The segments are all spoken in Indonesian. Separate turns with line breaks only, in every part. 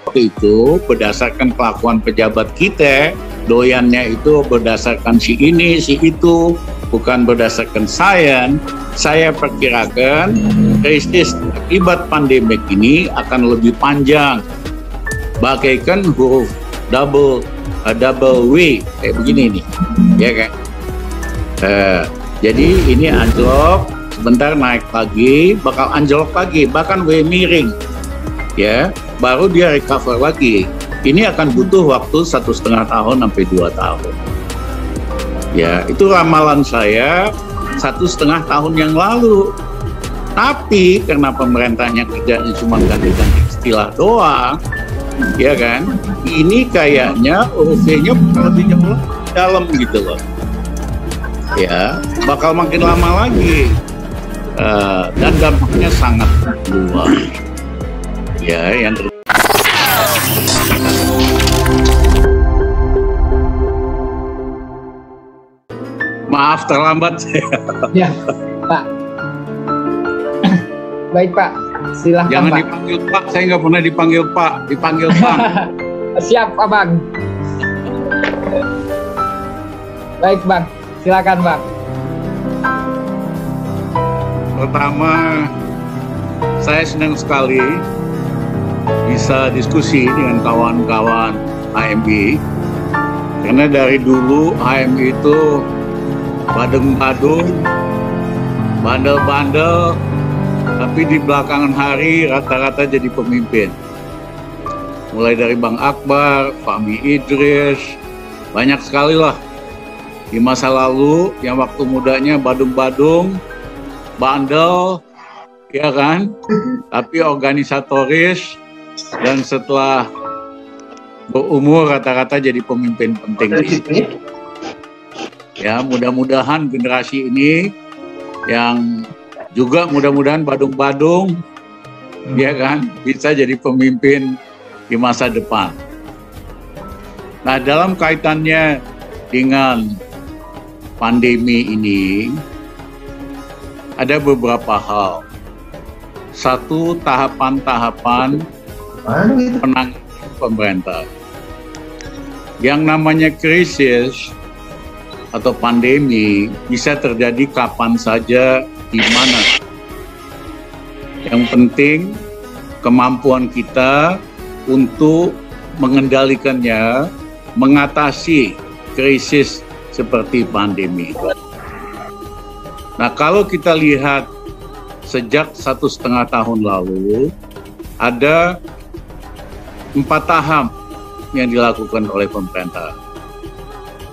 waktu itu berdasarkan kelakuan pejabat kita, doyannya itu berdasarkan si ini, si itu, bukan berdasarkan sains. Saya perkirakan krisis akibat pandemik ini akan lebih panjang, bagaikan huruf double W kayak begini nih, ya kan? Jadi ini anjlok, sebentar naik lagi, bakal anjlok lagi, bahkan W miring, ya, baru dia recover lagi. Ini akan butuh waktu 1,5 tahun sampai 2 tahun. Ya, itu ramalan saya 1,5 tahun yang lalu. Tapi karena pemerintahnya kerjanya cuma ganti-ganti istilah doang, ya kan? Ini kayaknya OV-nya lebih jauh dalam gitu loh. Ya, bakal makin lama lagi. Dan dampaknya sangat luas. Ya, yang maaf terlambat.
Ya, Pak. Baik Pak, silahkan.
Jangan
Pak.
dipanggil Pak, saya nggak pernah dipanggil Pak, dipanggil Pak.
Siap Abang. Baik Bang, silakan Bang.
Pertama, saya senang sekali bisa diskusi dengan kawan-kawan HMI, karena dari dulu HMI itu badung-badung, bandel-bandel, tapi di belakangan hari rata-rata jadi pemimpin. Mulai dari Bang Akbar, Fahmi Idris, banyak sekali lah. Di masa lalu yang waktu mudanya badung-badung, bandel, ya kan? Tapi organisatoris, dan setelah berumur rata-rata jadi pemimpin penting. Ya, mudah-mudahan generasi ini yang juga mudah-mudahan badung-badung, ya kan, bisa jadi pemimpin di masa depan. Nah, dalam kaitannya dengan pandemi ini, ada beberapa hal. Satu, tahapan-tahapan penanganan pemerintah. Yang namanya krisis atau pandemi bisa terjadi kapan saja, di mana. Yang penting kemampuan kita untuk mengendalikannya, mengatasi krisis seperti pandemi. Nah, kalau kita lihat sejak 1,5 tahun lalu, ada 4 tahap yang dilakukan oleh pemerintah.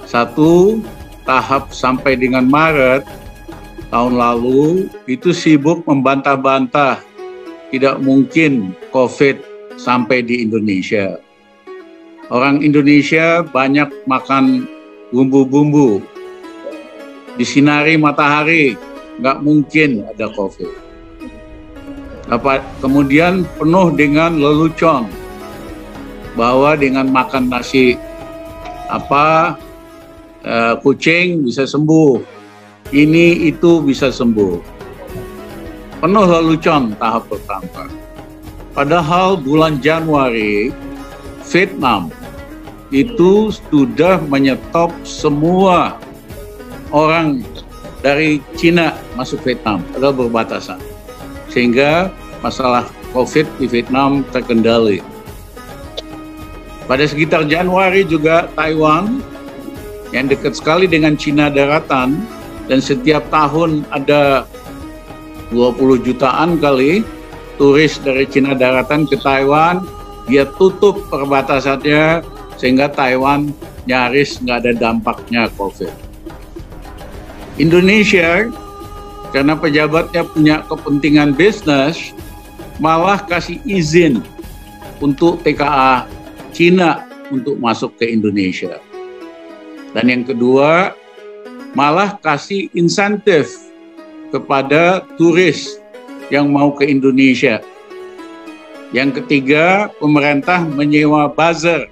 Satu, tahap sampai dengan Maret tahun lalu itu sibuk membantah-bantah tidak mungkin COVID sampai di Indonesia. Orang Indonesia banyak makan bumbu-bumbu, disinari matahari, nggak mungkin ada COVID. Kemudian penuh dengan lelucon bahwa dengan makan nasi kucing bisa sembuh, ini itu bisa sembuh. Penuh lelucon tahap pertama. Padahal bulan Januari Vietnam itu sudah menyetop semua orang dari Cina masuk Vietnam, ada berbatasan, sehingga masalah COVID di Vietnam terkendali. Pada sekitar Januari juga Taiwan yang dekat sekali dengan Cina daratan, dan setiap tahun ada 20 jutaan kali turis dari Cina daratan ke Taiwan, dia tutup perbatasannya sehingga Taiwan nyaris nggak ada dampaknya COVID. Indonesia, karena pejabatnya punya kepentingan bisnis, malah kasih izin untuk TKA Cina untuk masuk ke Indonesia. Dan yang kedua, malah kasih insentif kepada turis yang mau ke Indonesia. Yang ketiga, pemerintah menyewa buzzer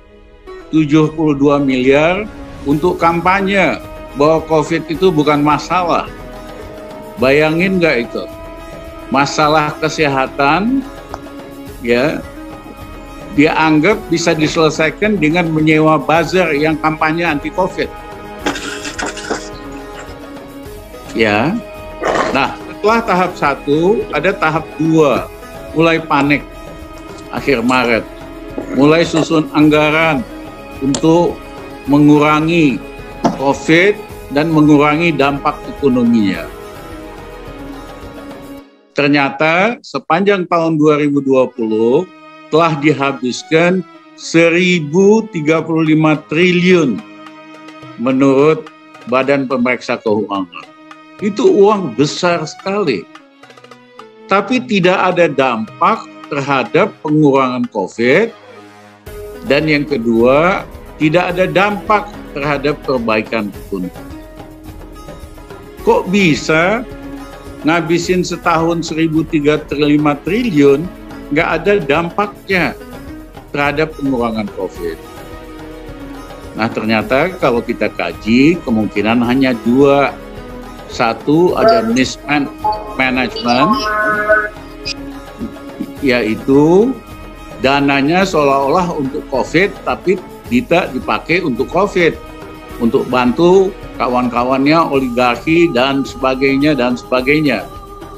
72 miliar untuk kampanye bahwa COVID itu bukan masalah. Bayangin nggak itu? Masalah kesehatan, ya, dia anggap bisa diselesaikan dengan menyewa buzzer yang kampanye anti-COVID. Ya, nah setelah tahap 1 ada tahap 2, mulai panik akhir Maret, mulai susun anggaran untuk mengurangi COVID dan mengurangi dampak ekonominya. Ternyata sepanjang tahun 2020 telah dihabiskan 1.035 triliun menurut Badan Pemeriksa Keuangan. Itu uang besar sekali. Tapi tidak ada dampak terhadap pengurangan COVID. Dan yang kedua, tidak ada dampak terhadap perbaikan ekonomi. Kok bisa ngabisin setahun 1.035 triliun, nggak ada dampaknya terhadap pengurangan COVID? Nah, ternyata kalau kita kaji, kemungkinan hanya 2. Satu, ada mismanagement, yaitu dananya seolah-olah untuk COVID, tapi tidak dipakai untuk COVID, untuk bantu kawan-kawannya, oligarki, dan sebagainya, dan sebagainya.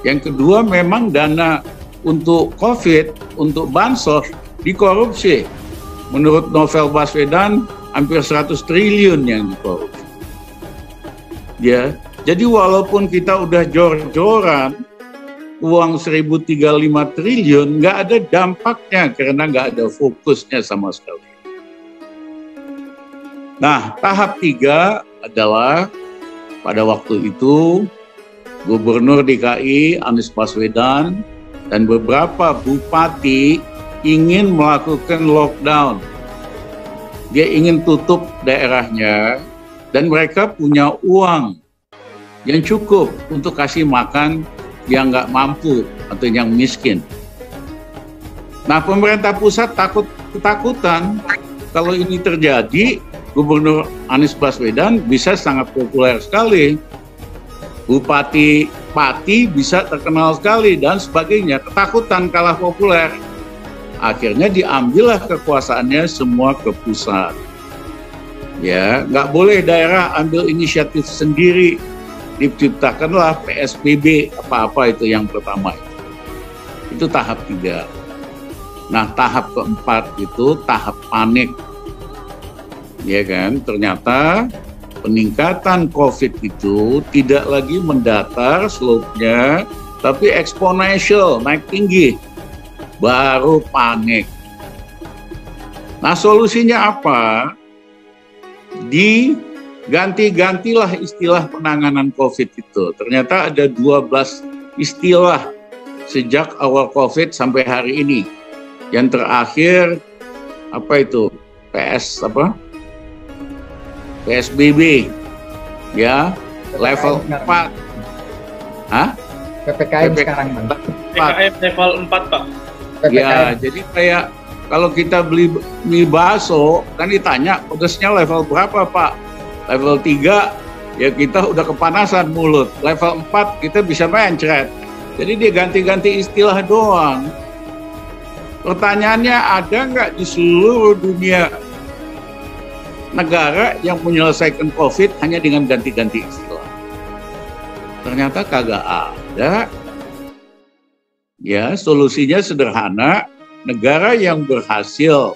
Yang kedua, memang dana untuk COVID, untuk bansos, dikorupsi. Menurut Novel Baswedan, hampir 100 triliun yang dikorupsi. Ya, jadi walaupun kita udah jor-joran, uang 1.035 triliun, nggak ada dampaknya karena nggak ada fokusnya sama sekali. Nah, tahap 3 adalah pada waktu itu Gubernur DKI Anies Baswedan dan beberapa bupati ingin melakukan lockdown. Dia ingin tutup daerahnya dan mereka punya uang yang cukup untuk kasih makan yang nggak mampu atau yang miskin. Nah, pemerintah pusat ketakutan kalau ini terjadi, Gubernur Anies Baswedan bisa sangat populer sekali. Bupati Pati bisa terkenal sekali dan sebagainya. Ketakutan kalah populer. Akhirnya diambillah kekuasaannya semua ke pusat. Ya, nggak boleh daerah ambil inisiatif sendiri. Diciptakanlah PSBB, apa-apa itu yang pertama itu. Itu tahap 3. Nah, tahap keempat itu tahap panik. Ya kan, ternyata peningkatan COVID itu tidak lagi mendatar slope-nya, tapi eksponensial, naik tinggi. Baru panik. Nah, solusinya apa? Diganti-gantilah istilah penanganan COVID itu. Ternyata ada 12 istilah sejak awal COVID sampai hari ini. Yang terakhir, apa itu? PSBB, ya, level 4. Hah?
PPKM sekarang, Bang.
PPKM level 4, Pak.
Ya, jadi kayak kalau kita beli mie bakso, kan ditanya pedasnya level berapa, Pak? Level 3, ya kita udah kepanasan mulut. Level 4, kita bisa mencret. Jadi dia ganti-ganti istilah doang. Pertanyaannya, ada nggak di seluruh dunia negara yang menyelesaikan COVID hanya dengan ganti-ganti istilah? Ternyata kagak ada. Ya, solusinya sederhana. Negara yang berhasil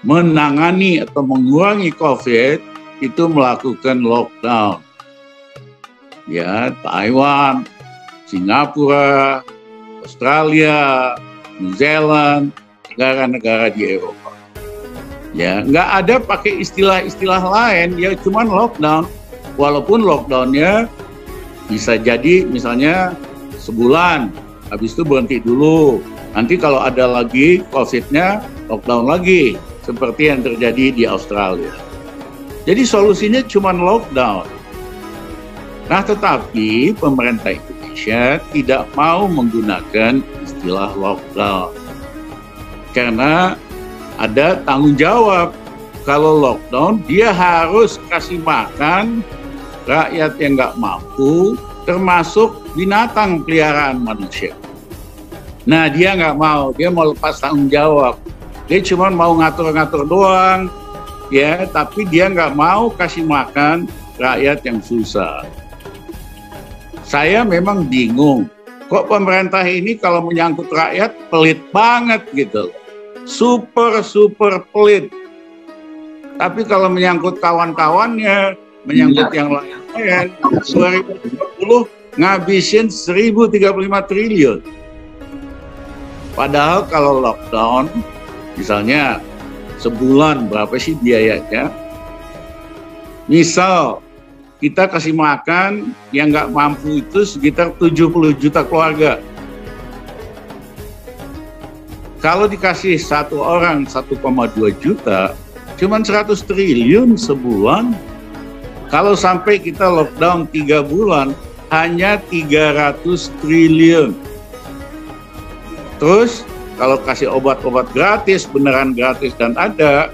menangani atau mengurangi COVID itu melakukan lockdown. Ya, Taiwan, Singapura, Australia, New Zealand, negara-negara di Eropa. Ya, nggak ada pakai istilah-istilah lain, ya cuman lockdown. Walaupun lockdownnya bisa jadi misalnya sebulan, habis itu berhenti dulu. Nanti kalau ada lagi COVID-nya, lockdown lagi, seperti yang terjadi di Australia. Jadi solusinya cuman lockdown. Nah, tetapi pemerintah Indonesia tidak mau menggunakan istilah lockdown. Karena ada tanggung jawab. Kalau lockdown, dia harus kasih makan rakyat yang nggak mampu, termasuk binatang peliharaan manusia. Nah, dia nggak mau, dia mau lepas tanggung jawab. Dia cuma mau ngatur-ngatur doang, ya, tapi dia nggak mau kasih makan rakyat yang susah. Saya memang bingung, kok pemerintah ini kalau menyangkut rakyat pelit banget gitu, super pelit. Tapi kalau menyangkut kawan-kawannya, menyangkut yang lain, 2020 ngabisin 1.035 triliun. Padahal kalau lockdown, misalnya sebulan berapa sih biayanya? Misal kita kasih makan yang nggak mampu itu sekitar 70 juta keluarga. Kalau dikasih satu orang 1,2 juta, cuman 100 triliun sebulan. Kalau sampai kita lockdown 3 bulan, hanya 300 triliun. Terus kalau kasih obat-obat gratis, beneran gratis dan ada,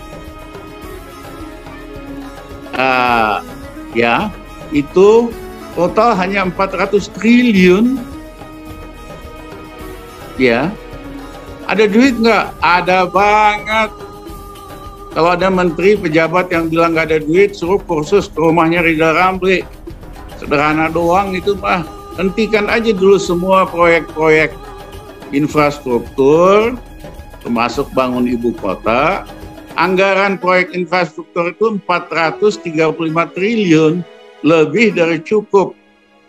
ya itu total hanya 400 triliun. Ya, ada duit nggak? Ada banget. Kalau ada menteri pejabat yang bilang nggak ada duit, suruh kursus ke rumahnya Ridha Ramli. Sederhana doang itu mah. Hentikan aja dulu semua proyek-proyek infrastruktur, termasuk bangun ibu kota. Anggaran proyek infrastruktur itu 435 triliun, lebih dari cukup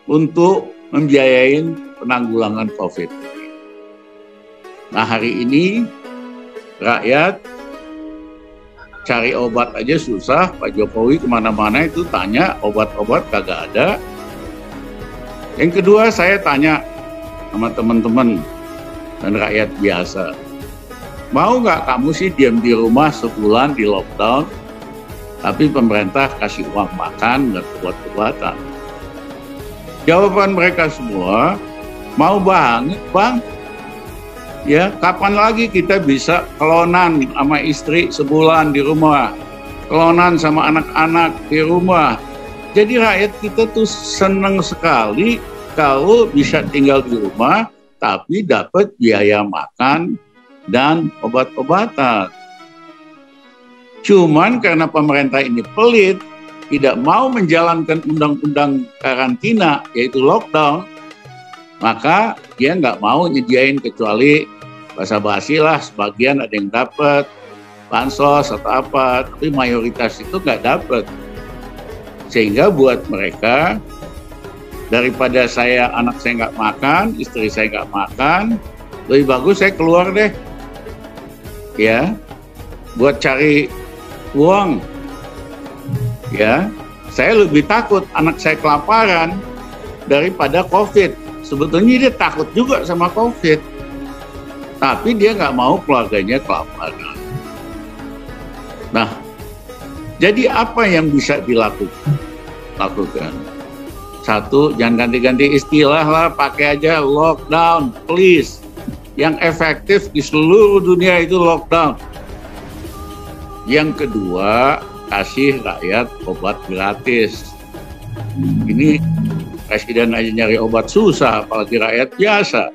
untuk membiayai penanggulangan COVID. Nah, hari ini rakyat cari obat aja susah. Pak Jokowi kemana-mana itu tanya obat-obat kagak ada. Yang kedua, saya tanya sama teman-teman dan rakyat biasa, mau nggak kamu sih diam di rumah sebulan di lockdown, tapi pemerintah kasih uang makan dan obat-obatan? Jawaban mereka semua, mau banget bang. Ya, kapan lagi kita bisa kelonan sama istri sebulan di rumah, kelonan sama anak-anak di rumah. Jadi rakyat kita tuh seneng sekali kalau bisa tinggal di rumah, tapi dapat biaya makan dan obat-obatan. Cuman karena pemerintah ini pelit, tidak mau menjalankan undang-undang karantina, yaitu lockdown, maka dia nggak mau nyediain kecuali basa-basi lah, sebagian ada yang dapat bansos atau apa, tapi mayoritas itu nggak dapat. Sehingga buat mereka, daripada anak saya nggak makan, istri saya nggak makan, lebih bagus saya keluar deh, ya, buat cari uang. Ya, saya lebih takut anak saya kelaparan daripada COVID. Sebetulnya dia takut juga sama COVID, tapi dia nggak mau keluarganya kelaparan. Nah, jadi apa yang bisa dilakukan? Satu, jangan ganti-ganti istilah lah, pakai aja lockdown, please. Yang efektif di seluruh dunia itu lockdown. Yang kedua, kasih rakyat obat gratis. Ini presiden aja nyari obat susah, apalagi rakyat biasa.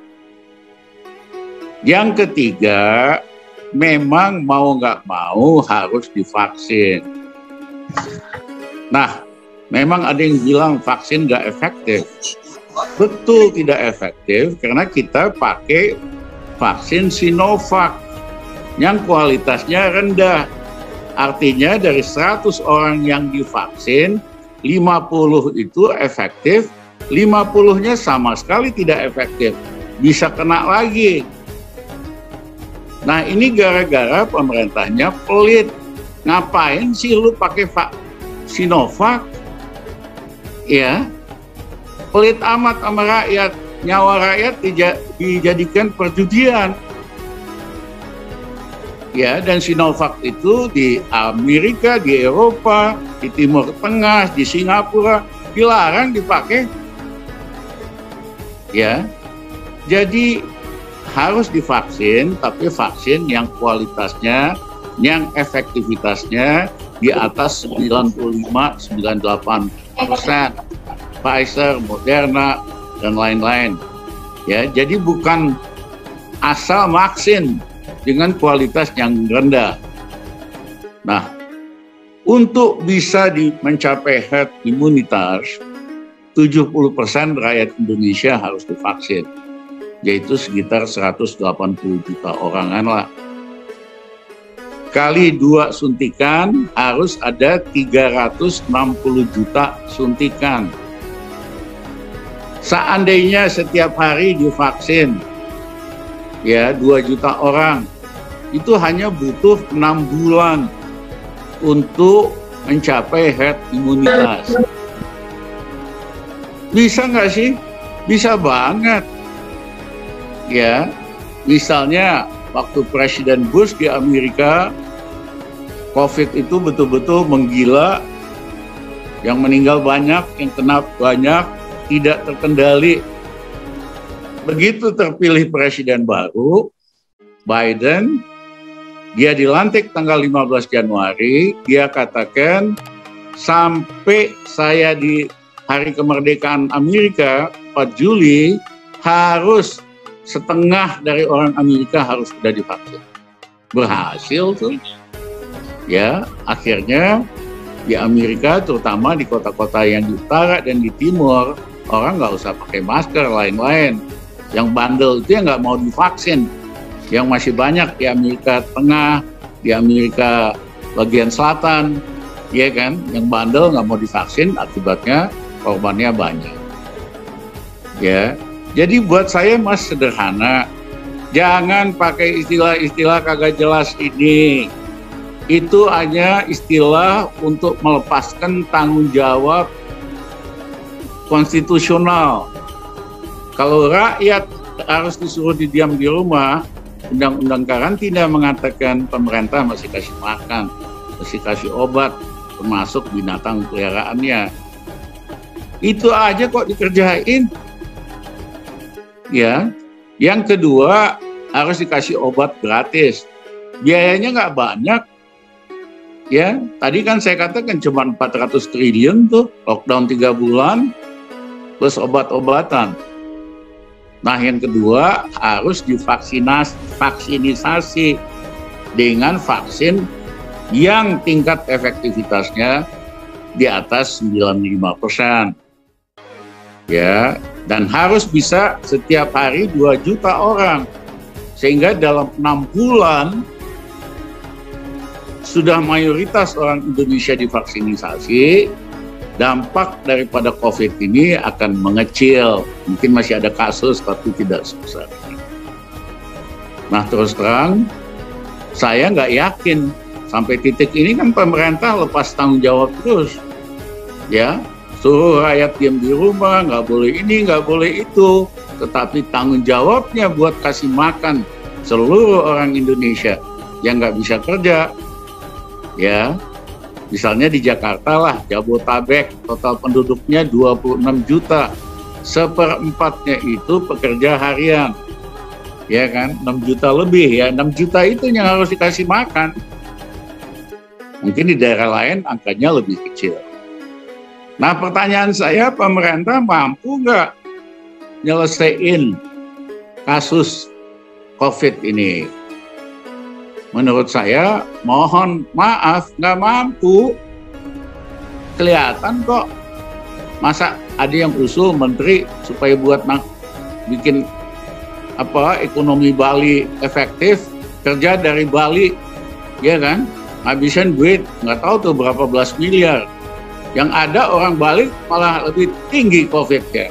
Yang ketiga, memang mau nggak mau harus divaksin. Nah, memang ada yang bilang vaksin nggak efektif. Betul tidak efektif karena kita pakai vaksin Sinovac yang kualitasnya rendah. Artinya dari 100 orang yang divaksin, 50 itu efektif, 50-nya sama sekali tidak efektif. Bisa kena lagi. Nah, ini gara-gara pemerintahnya pelit. Ngapain sih lu pakai Sinovac? Ya, pelit amat sama rakyat. Nyawa rakyat dijadikan perjudian. Ya, dan Sinovac itu di Amerika, di Eropa, di Timur Tengah, di Singapura dilarang dipakai. Ya, jadi harus divaksin, tapi vaksin yang kualitasnya, yang efektivitasnya di atas 95-98%. Pfizer, Moderna, dan lain-lain. Ya, jadi bukan asal vaksin dengan kualitas yang rendah. Nah, untuk bisa mencapai herd imunitas, 70% rakyat Indonesia harus divaksin, yaitu sekitar 180 juta orangan lah. Kali 2 suntikan harus ada 360 juta suntikan. Seandainya setiap hari divaksin, ya 2 juta orang, itu hanya butuh 6 bulan untuk mencapai herd imunitas. Bisa nggak sih? Bisa banget. Ya, misalnya waktu Presiden Bush di Amerika, COVID itu betul-betul menggila, yang meninggal banyak, yang kena banyak, tidak terkendali. Begitu terpilih presiden baru, Biden, dia dilantik tanggal 15 Januari, dia katakan sampai saya di hari kemerdekaan Amerika, 4 Juli, harus setengah dari orang Amerika harus sudah divaksin. Berhasil tuh. Ya, akhirnya di Amerika, terutama di kota-kota yang di utara dan di timur, orang nggak usah pakai masker, lain-lain. Yang bandel itu yang nggak mau divaksin. Yang masih banyak di Amerika Tengah, di Amerika bagian selatan, ya kan, yang bandel nggak mau divaksin, akibatnya korbannya banyak. Ya, jadi buat saya mas sederhana, jangan pakai istilah-istilah kagak jelas ini. Itu hanya istilah untuk melepaskan tanggung jawab konstitusional. Kalau rakyat harus disuruh diam di rumah, Undang-Undang Karantina mengatakan pemerintah masih kasih makan, masih kasih obat, termasuk binatang peliharaannya. Itu aja kok dikerjain. Ya, yang kedua harus dikasih obat gratis. Biayanya nggak banyak. Ya, tadi kan saya katakan cuma 400 triliun tuh, lockdown 3 bulan, plus obat-obatan. Nah, yang kedua harus vaksinisasi dengan vaksin yang tingkat efektivitasnya di atas 95%. Ya, dan harus bisa setiap hari 2 juta orang. Sehingga dalam 6 bulan sudah mayoritas orang Indonesia divaksinisasi, dampak daripada COVID ini akan mengecil. Mungkin masih ada kasus, tapi tidak sebesar ini. Nah, terus terang, saya nggak yakin sampai titik ini kan pemerintah lepas tanggung jawab terus. Ya, suruh rakyat diam di rumah, nggak boleh ini, nggak boleh itu. Tetapi tanggung jawabnya buat kasih makan seluruh orang Indonesia yang nggak bisa kerja. Ya, misalnya di Jakarta lah, Jabodetabek, total penduduknya 26 juta. 1/4-nya itu pekerja harian. Ya kan, 6 juta lebih ya, 6 juta itu yang harus dikasih makan. Mungkin di daerah lain angkanya lebih kecil. Nah, pertanyaan saya, pemerintah mampu nggak nyelesain kasus COVID ini? Menurut saya, mohon maaf, nggak mampu. Kelihatan kok. Masa ada yang usul menteri supaya buat bikin ekonomi Bali efektif, kerja dari Bali, ya kan? Ngabisin duit, nggak tahu tuh berapa belas miliar. Yang ada orang Bali malah lebih tinggi COVID-nya,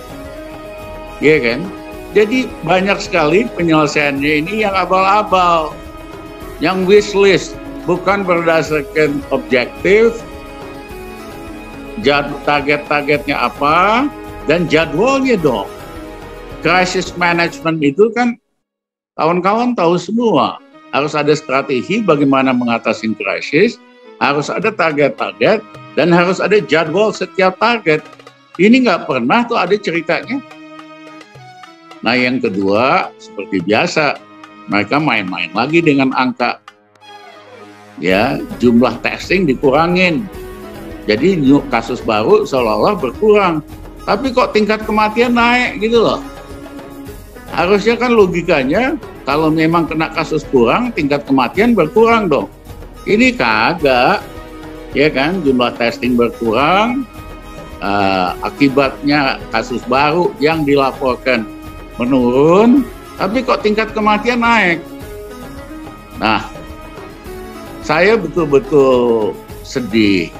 ya kan? Jadi banyak sekali penyelesaiannya ini yang abal-abal. Yang wish list, bukan berdasarkan objektif, target-targetnya apa, dan jadwalnya dong. Crisis management itu kan kawan-kawan tahu semua. Harus ada strategi bagaimana mengatasi krisis, harus ada target-target, dan harus ada jadwal setiap target. Ini nggak pernah tuh ada ceritanya. Nah, yang kedua, seperti biasa, mereka main-main lagi dengan angka. Ya, jumlah testing dikurangin. Jadi kasus baru seolah-olah berkurang. Tapi kok tingkat kematian naik gitu loh. Harusnya kan logikanya Kalau memang kena kasus kurang, tingkat kematian berkurang dong. Ini kagak, ya kan? Jumlah testing berkurang, akibatnya kasus baru yang dilaporkan menurun, tapi kok tingkat kematian naik. Nah, saya betul-betul sedih.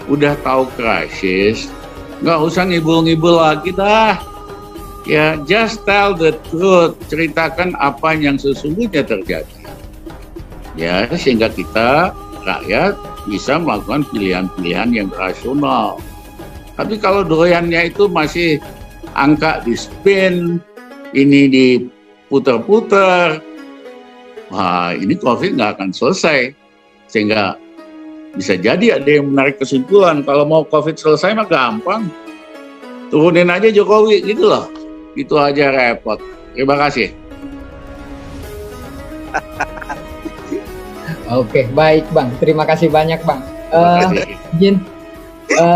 Udah tahu krisis, nggak usah ngibul-ngibul lagi dah. Ya, just tell the truth, ceritakan apa yang sesungguhnya terjadi. Ya, sehingga kita, rakyat, bisa melakukan pilihan-pilihan yang rasional. Tapi kalau doyannya itu masih angka di spin, ini diputer-puter, wah ini COVID nggak akan selesai. Sehingga bisa jadi ada yang menarik kesimpulan, kalau mau COVID selesai mah gampang. Turunin aja Jokowi, gitu loh. Itu aja repot. Terima kasih.
Oke, baik Bang. Terima kasih banyak Bang. Izin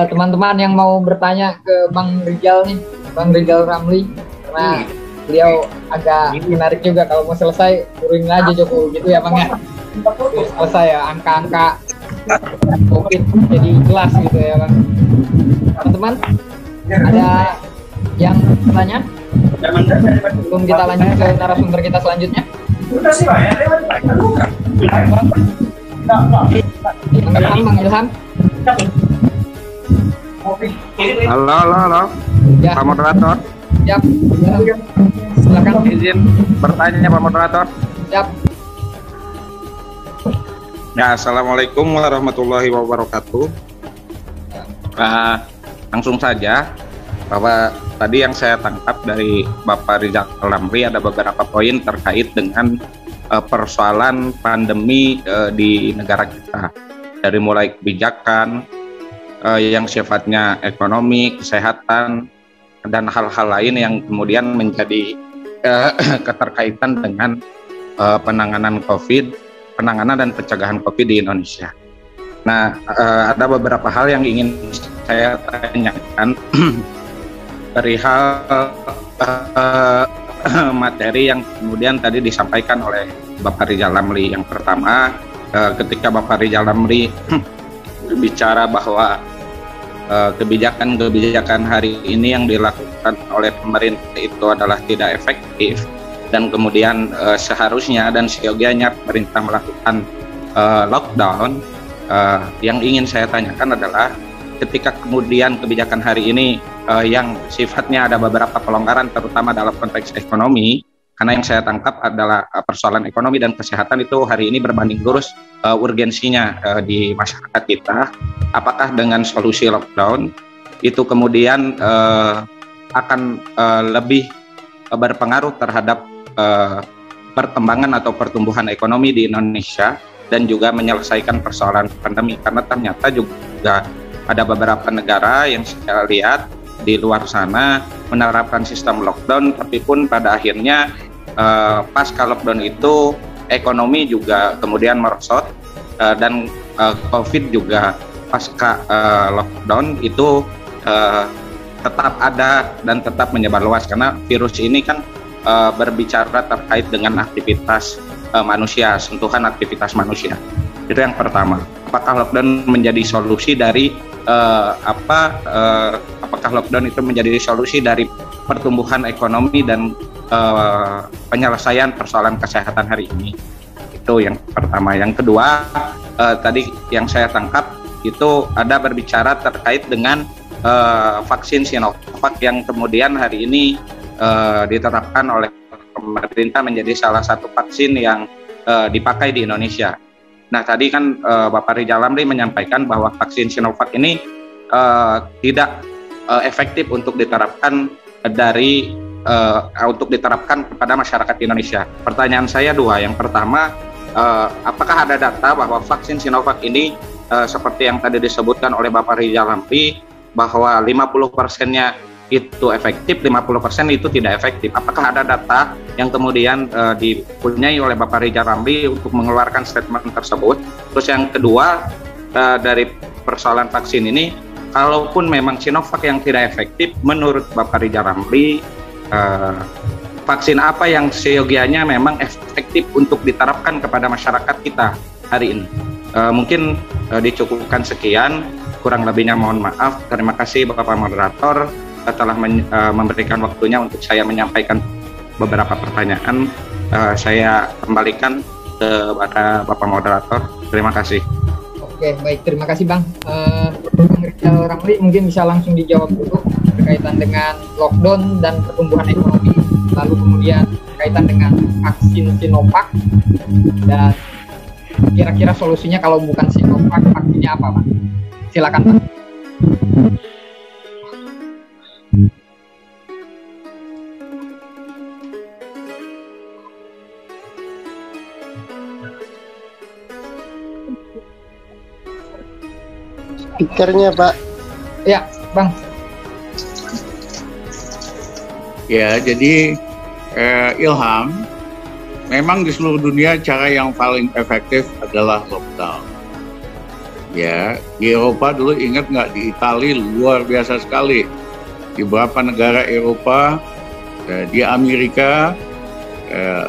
teman-teman yang mau bertanya ke Bang Rizal nih, Bang Rizal Ramli, karena beliau agak menarik juga. Kalau mau selesai, turunin aja Jokowi gitu ya Bang ya. Selesai ya, angka-angka COVID jadi jelas gitu ya Bang. Teman-teman, ada yang bertanya? Sebelum kita lanjut ke narasumber kita selanjutnya. Bang Ilham.
Halo.
Ya.
Pak Moderator.
Siap. Silakan.
Izin bertanya Pak Moderator.
Siap.
Ya, Assalamualaikum warahmatullahi wabarakatuh. Langsung saja, bahwa tadi yang saya tangkap dari Bapak Rizal Ramli ada beberapa poin terkait dengan persoalan pandemi di negara kita, dari mulai kebijakan yang sifatnya ekonomi, kesehatan, dan hal-hal lain yang kemudian menjadi keterkaitan dengan penanganan dan pencegahan COVID di Indonesia. Nah, ada beberapa hal yang ingin saya tanyakan perihal materi yang kemudian tadi disampaikan oleh Bapak Rizal Ramli. Yang pertama, ketika Bapak Rizal Ramli bicara bahwa kebijakan hari ini yang dilakukan oleh pemerintah itu adalah tidak efektif, dan kemudian seharusnya dan seyogianya pemerintah melakukan lockdown. Yang ingin saya tanyakan adalah ketika kemudian kebijakan hari ini yang sifatnya ada beberapa pelonggaran terutama dalam konteks ekonomi, karena yang saya tangkap adalah persoalan ekonomi dan kesehatan itu hari ini berbanding lurus urgensinya di masyarakat kita. Apakah dengan solusi lockdown itu kemudian akan lebih berpengaruh terhadap perkembangan atau pertumbuhan ekonomi di Indonesia dan juga menyelesaikan persoalan pandemi? Karena ternyata juga ada beberapa negara yang saya lihat di luar sana menerapkan sistem lockdown, tapi pun pada akhirnya pasca lockdown itu ekonomi juga kemudian merosot, dan COVID juga pasca lockdown itu tetap ada dan tetap menyebar luas, karena virus ini kan berbicara terkait dengan aktivitas manusia, sentuhan aktivitas manusia. Itu yang pertama. Apakah lockdown menjadi solusi dari apakah lockdown itu menjadi solusi dari pertumbuhan ekonomi dan penyelesaian persoalan kesehatan hari ini? Itu yang pertama. Yang kedua, tadi yang saya tangkap itu ada berbicara terkait dengan vaksin Sinovac yang kemudian hari ini diterapkan oleh pemerintah menjadi salah satu vaksin yang dipakai di Indonesia. Nah, tadi kan Bapak Rizal Ramli menyampaikan bahwa vaksin Sinovac ini tidak efektif untuk diterapkan kepada masyarakat Indonesia. Pertanyaan saya dua. Yang pertama, apakah ada data bahwa vaksin Sinovac ini seperti yang tadi disebutkan oleh Bapak Rizal Ramli bahwa 50%-nya itu efektif, 50% itu tidak efektif? Apakah ada data yang kemudian dipunyai oleh Bapak Rizal Ramli untuk mengeluarkan statement tersebut? Terus yang kedua, dari persoalan vaksin ini, kalaupun memang Sinovac yang tidak efektif, menurut Bapak Rizal Ramli, vaksin apa yang seyogianya memang efektif untuk diterapkan kepada masyarakat kita hari ini. Mungkin dicukupkan sekian, kurang lebihnya mohon maaf. Terima kasih Bapak Moderator telah memberikan waktunya untuk saya menyampaikan beberapa pertanyaan. Saya kembalikan kepada Bapak Moderator. Terima kasih.
Oke, baik. Terima kasih Bang. Bang Rizal Ramli mungkin bisa langsung dijawab dulu berkaitan dengan lockdown dan pertumbuhan ekonomi, lalu kemudian berkaitan dengan vaksin Sinovac, dan kira-kira solusinya kalau bukan Sinovac, vaksinnya apa, Pak? Silakan, Pak.
Speakernya, Pak.
Ya, Bang.
Ya, jadi Ilham, memang di seluruh dunia cara yang paling efektif adalah lockdown. Ya, di Eropa dulu ingat nggak, di Italia luar biasa sekali. Di beberapa negara Eropa, di Amerika,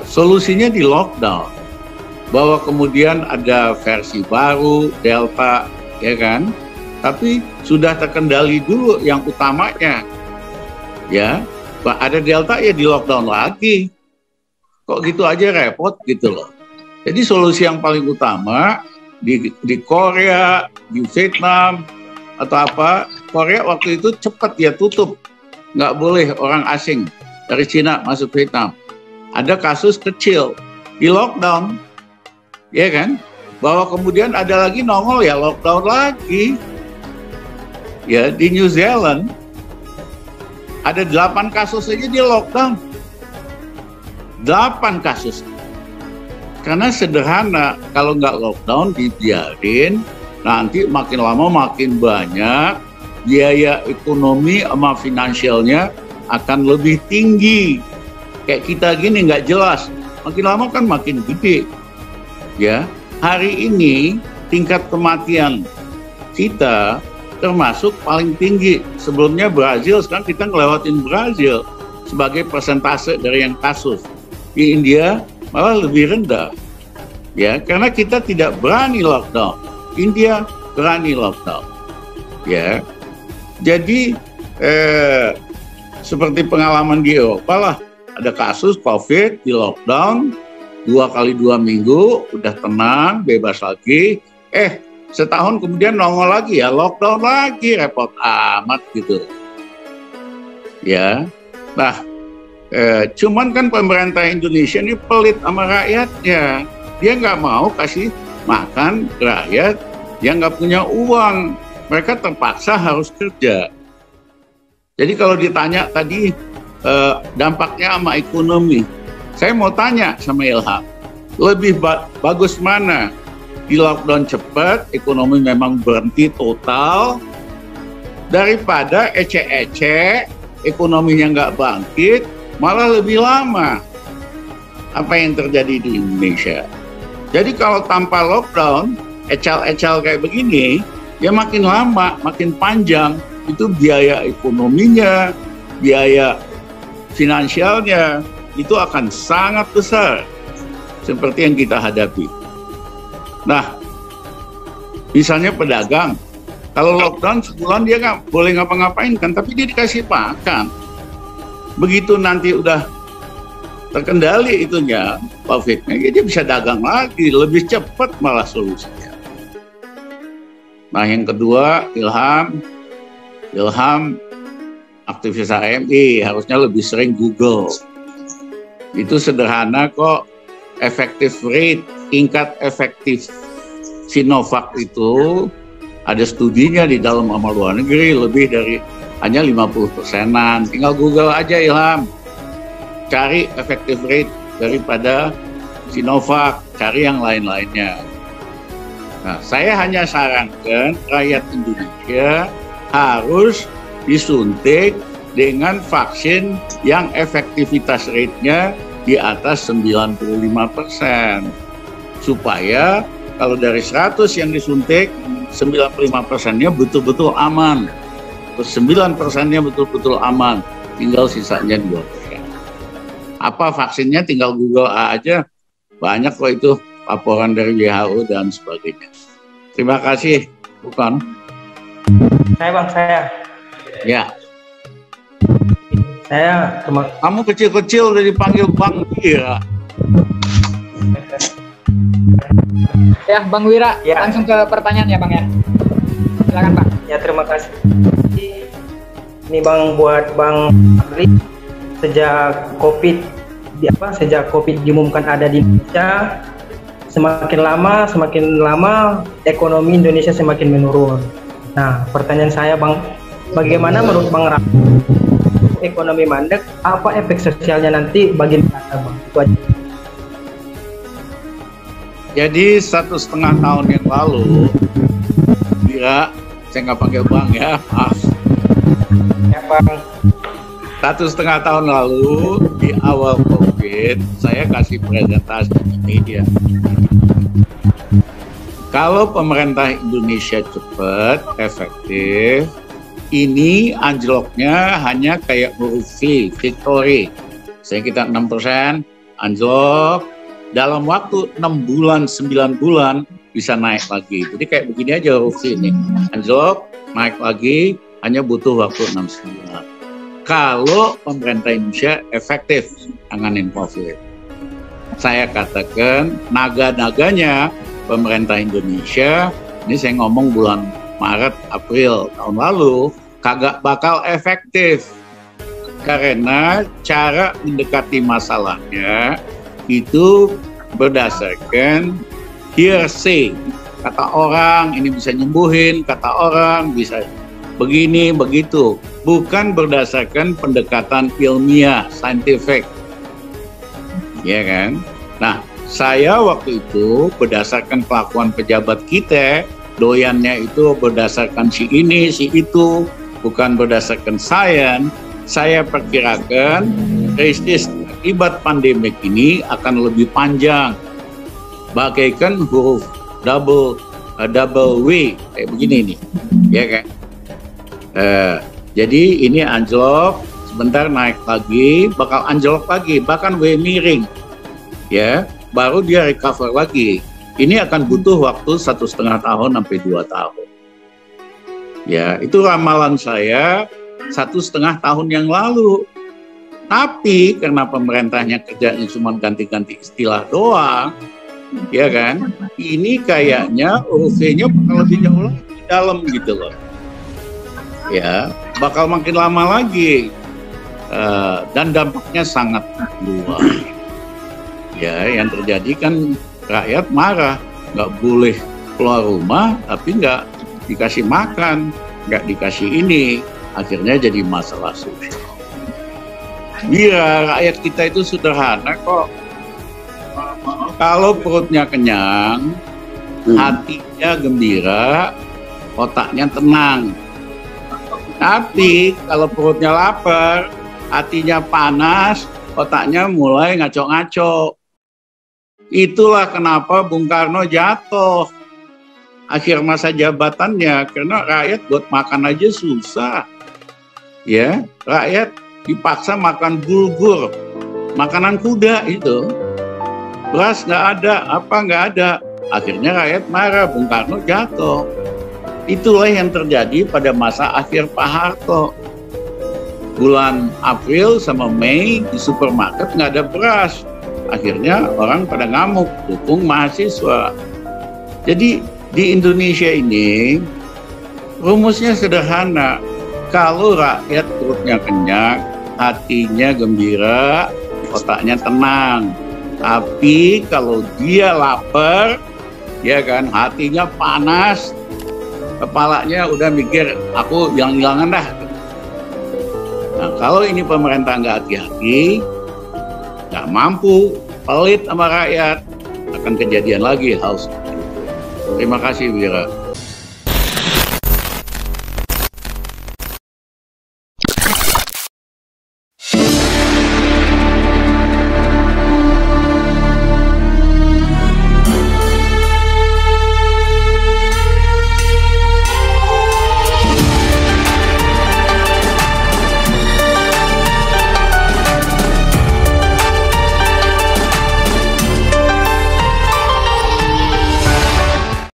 solusinya di lockdown. Bahwa kemudian ada versi baru, Delta, ya kan? Tapi sudah terkendali dulu yang utamanya. Ya, ada Delta ya di lockdown lagi. Kok gitu aja repot gitu loh. Jadi solusi yang paling utama di Korea, di Vietnam, atau apa, Korea waktu itu cepat dia tutup. Nggak boleh orang asing dari Cina masuk Vietnam. Ada kasus kecil, di lockdown. Ya kan? Bahwa kemudian ada lagi nongol ya lockdown lagi. Ya, di New Zealand ada 8 kasus aja di lockdown. 8 kasus. Karena sederhana, kalau nggak lockdown dibiarin, nanti makin lama makin banyak, biaya ekonomi sama finansialnya akan lebih tinggi. Kayak kita gini nggak jelas, makin lama kan makin gede. Ya, hari ini tingkat kematian kita termasuk paling tinggi. Sebelumnya Brazil, sekarang kita ngelewatin Brazil sebagai persentase dari yang kasus. Di India malah lebih rendah. Ya, karena kita tidak berani lockdown. India berani lockdown. Ya. Jadi seperti pengalaman di Eropa lah, ada kasus COVID di lockdown 2 kali 2 minggu, udah tenang, bebas lagi. Setahun kemudian nongol lagi ya, lockdown lagi, repot amat gitu. Ya, nah, cuman kan pemerintah Indonesia ini pelit sama rakyatnya. Dia nggak mau kasih makan rakyat yang nggak punya uang. Mereka terpaksa harus kerja. Jadi kalau ditanya tadi dampaknya sama ekonomi, saya mau tanya sama Ilham, lebih bagus mana? Di lockdown cepat, ekonomi memang berhenti total, daripada ecek-ecek, ekonominya nggak bangkit, malah lebih lama. Apa yang terjadi di Indonesia? Jadi kalau tanpa lockdown, ecal-ecal kayak begini, ya makin lama, makin panjang, itu biaya ekonominya, biaya finansialnya, itu akan sangat besar, seperti yang kita hadapi. Nah, misalnya pedagang, kalau lockdown sebulan dia nggak boleh ngapa-ngapain kan, tapi dia dikasih makan. Begitu nanti udah terkendali itunya, COVID-nya, ya dia bisa dagang lagi, lebih cepat malah solusinya. Nah, yang kedua, Ilham aktivis HMI, harusnya lebih sering Google. Itu sederhana kok, effective rate, tingkat efektif Sinovac itu ada studinya di dalam sama luar negeri, lebih dari hanya 50%-an. Tinggal Google aja Ilham, cari effective rate daripada Sinovac, cari yang lain-lainnya. Nah, saya hanya sarankan rakyat Indonesia harus disuntik dengan vaksin yang efektivitas rate-nya di atas 95%. Supaya kalau dari 100 yang disuntik, 95%-nya betul-betul aman. Terus 9%-nya betul-betul aman. Tinggal sisanya 2%. Apa vaksinnya tinggal Google aja, banyak kok itu laporan dari WHO dan sebagainya. Terima kasih, bukan?
Saya Bang, saya.
Ya.
Kamu
kecil-kecil udah dipanggil Bang Wira.
Ya, Bang Wira, ya. Langsung ke pertanyaan ya Bang ya. Silakan Bang.
Ya, terima kasih. Ini Bang buat Bang Ali, sejak COVID diumumkan ada di Indonesia, semakin lama ekonomi Indonesia semakin menurun. Nah, pertanyaan saya Bang, bagaimana menurut Bang ekonomi mandek, apa efek sosialnya nanti bagi negara Bang? Itu aja.
Jadi 1,5 tahun yang lalu, Wira, saya nggak panggil Bang ya, maaf.
Ya Bang.
1,5 tahun lalu di awal COVID, saya kasih presentasi di media. Kalau pemerintah Indonesia cepat, efektif, ini anjloknya hanya kayak huruf V, victory. Saya kita 6%, anjlok. Dalam waktu 6 bulan, 9 bulan, bisa naik lagi. Jadi kayak begini aja huruf V ini. Anjlok, naik lagi, hanya butuh waktu 6 bulan. Kalau pemerintah Indonesia efektif nanganin COVID. Saya katakan naga-naganya pemerintah Indonesia, ini saya ngomong bulan Maret, April tahun lalu, kagak bakal efektif. Karena cara mendekati masalahnya itu berdasarkan hearsay. Kata orang ini bisa nyembuhin, kata orang bisa begini, begitu. Bukan berdasarkan pendekatan ilmiah, scientific. Ya kan? Nah, saya waktu itu berdasarkan kelakuan pejabat kita, doyannya itu berdasarkan si ini, si itu, bukan berdasarkan sains. Saya perkirakan krisis akibat pandemik ini akan lebih panjang, bagaikan huruf double W kayak begini nih, ya kan? Jadi ini anjlok, sebentar naik lagi, bakal anjlok lagi, bahkan W miring, ya, baru dia recover lagi. Ini akan butuh waktu 1,5 tahun sampai 2 tahun. Ya, itu ramalan saya 1,5 tahun yang lalu. Tapi karena pemerintahnya kerjanya cuma ganti-ganti istilah doang, ya kan? Ini kayaknya UV-nya bakal lebih jauh lagi dalam gitu loh. Ya, bakal makin lama lagi. Dan dampaknya sangat luas. Ya, yang terjadi kan rakyat marah, nggak boleh keluar rumah, tapi nggak dikasih makan, nggak dikasih ini, akhirnya jadi masalah sosial. Iya, rakyat kita itu sederhana kok. Kalau perutnya kenyang, hatinya gembira, otaknya tenang. Tapi kalau perutnya lapar, hatinya panas, otaknya mulai ngaco-ngaco. Itulah kenapa Bung Karno jatuh akhir masa jabatannya, karena rakyat buat makan aja susah. Ya, rakyat dipaksa makan bulgur, makanan kuda itu. Beras nggak ada, apa nggak ada. Akhirnya rakyat marah, Bung Karno jatuh. Itulah yang terjadi pada masa akhir Pak Harto. Bulan April sama Mei di supermarket nggak ada beras. Akhirnya orang pada ngamuk, dukung mahasiswa. Jadi di Indonesia ini rumusnya sederhana. Kalau rakyat perutnya kenyang, hatinya gembira, otaknya tenang. Tapi kalau dia lapar, ya kan, hatinya panas, kepalanya udah mikir, aku hilang-hilangan dah. Nah, kalau ini pemerintah nggak hati-hati, nggak mampu, pelit sama rakyat, akan kejadian lagi hal seperti itu. Terima kasih, Wira.